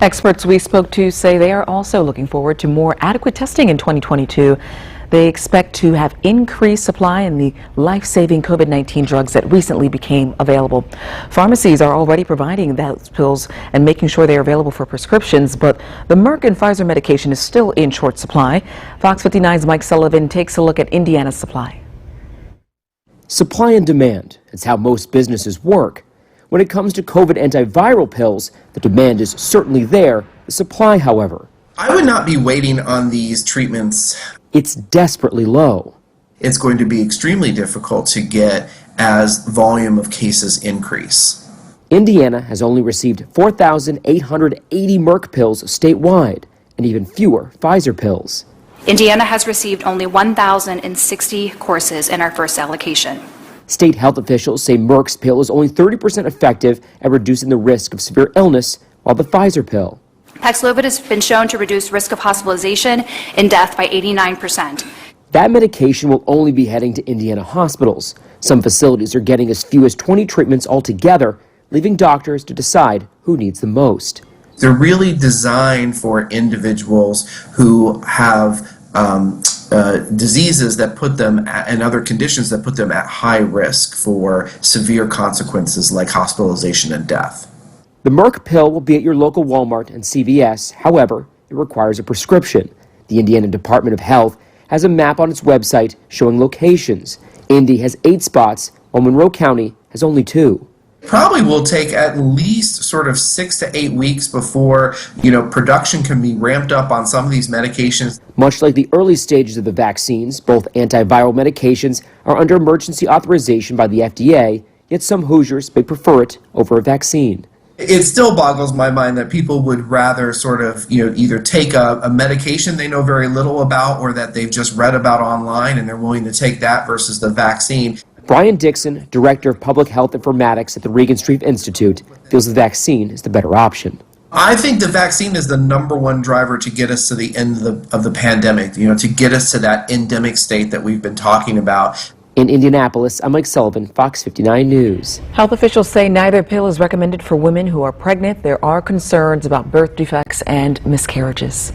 Experts we spoke to say they are also looking forward to more adequate testing in 2022. They expect to have increased supply in the life-saving COVID-19 drugs that recently became available. Pharmacies are already providing those pills and making sure they are available for prescriptions, but the Merck and Pfizer medication is still in short supply. Fox 59's Mike Sullivan takes a look at Indiana's supply. Supply and demand is how most businesses work. When it comes to COVID antiviral pills, the demand is certainly there. The supply, however, I would not be waiting on these treatments. It's desperately low. It's going to be extremely difficult to get as volume of cases increase. Indiana has only received 4,880 Merck pills statewide and even fewer Pfizer pills. Indiana has received only 1,060 courses in our first allocation. State health officials say Merck's pill is only 30% effective at reducing the risk of severe illness, while the Pfizer pill. Paxlovid has been shown to reduce risk of hospitalization and death by 89%. That medication will only be heading to Indiana hospitals. Some facilities are getting as few as 20 treatments altogether, leaving doctors to decide who needs the most. They're really designed for individuals who have diseases that put them and other conditions that put them at high risk for severe consequences like hospitalization and death. The Merck pill will be at your local Walmart and CVS. However, it requires a prescription. The Indiana Department of Health has a map on its website showing locations. Indy has 8 spots, while Monroe County has only 2. Probably will take at least sort of 6 to 8 weeks before, production can be ramped up on some of these medications. Much like the early stages of the vaccines, both antiviral medications are under emergency authorization by the FDA, yet some Hoosiers may prefer it over a vaccine. It still boggles my mind that people would rather sort of, either take a medication they know very little about or that they've just read about online and they're willing to take that versus the vaccine. Brian Dixon, Director of Public Health Informatics at the Regan Street Institute, feels the vaccine is the better option. I think the vaccine is the #1 driver to get us to the end of the pandemic, to get us to that endemic state that we've been talking about. In Indianapolis, I'm Mike Sullivan, Fox 59 News. Health officials say neither pill is recommended for women who are pregnant. There are concerns about birth defects and miscarriages.